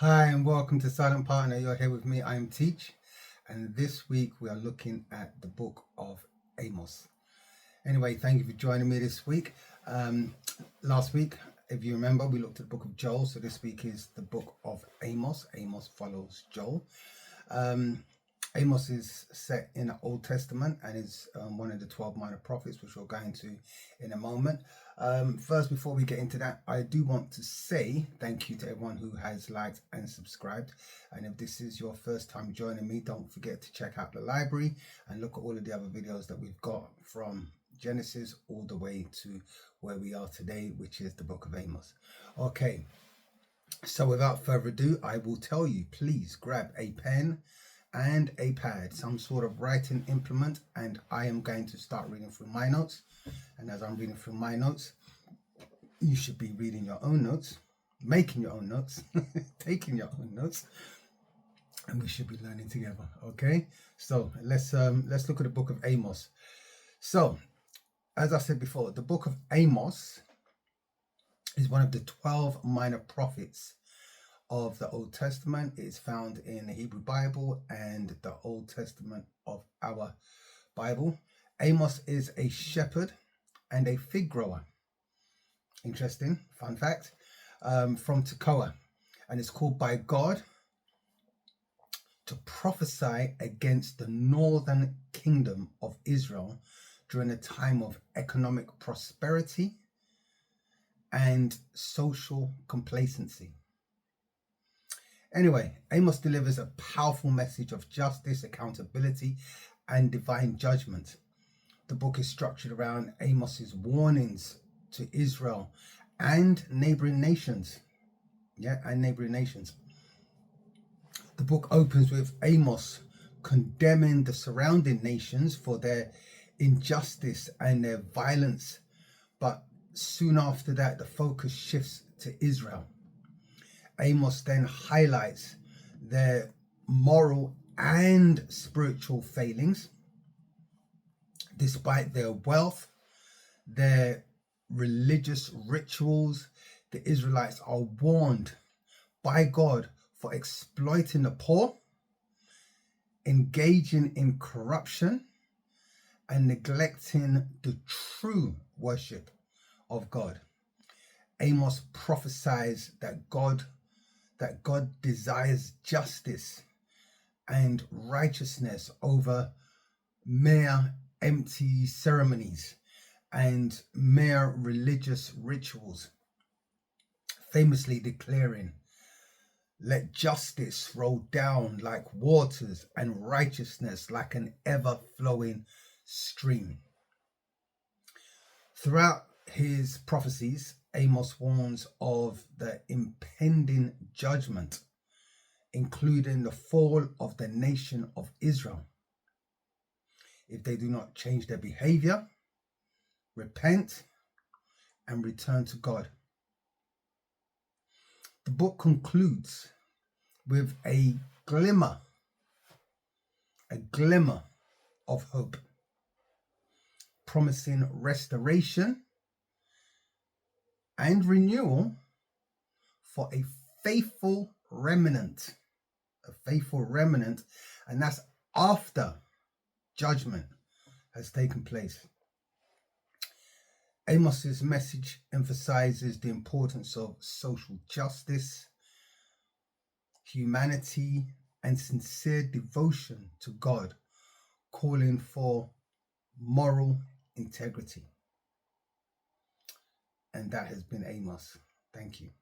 Hi and welcome to Silent Partner. You're here with me. I'm Teach, and this week we are looking at the book of Amos. Anyway, thank you for joining me this week. Last week, if you remember, we looked at the book of Joel. So this week is the book of Amos. Amos follows Joel. Amos is set in the Old Testament and is one of the 12 minor prophets, which we'll go into in a moment. First, before we get into that, I do want to say thank you to everyone who has liked and subscribed. And if this is your first time joining me, don't forget to check out the library and look at all of the other videos that we've got from Genesis all the way to where we are today, which is the book of Amos. Okay, so without further ado, I will tell you, please grab a pen and a pad, some sort of writing implement, and I am going to start reading through my notes. And as I'm reading through my notes, you should be reading your own notes, making your own notes, taking your own notes, and we should be learning together. Okay, so let's look at the book of Amos. So as I said before, the book of Amos is one of the 12 minor prophets of the Old Testament. It is found in the Hebrew Bible and the Old Testament of our Bible. Amos is a shepherd and a fig grower. Interesting fun fact, from Tekoa, and it's called by God to prophesy against the northern kingdom of Israel during a time of economic prosperity and social complacency. Anyway, Amos delivers a powerful message of justice, accountability, and divine judgment. The book is structured around Amos's warnings to Israel and neighboring nations. The book opens with Amos condemning the surrounding nations for their injustice and their violence, but soon after that, the focus shifts to Israel. Amos then highlights their moral and spiritual failings. Despite their wealth, their religious rituals, the Israelites are warned by God for exploiting the poor, engaging in corruption, and neglecting the true worship of God. Amos prophesies that God desires justice and righteousness over mere empty ceremonies and mere religious rituals, famously declaring, "Let justice roll down like waters and righteousness like an ever-flowing stream." Throughout his prophecies, Amos warns of the impending judgment, including the fall of the nation of Israel, if they do not change their behavior, repent, and return to God. The book concludes with a glimmer of hope, promising restoration and renewal for a faithful remnant, and that's after judgment has taken place. Amos's message emphasizes the importance of social justice, humanity, and sincere devotion to God, calling for moral integrity. And that has been Amos. Thank you.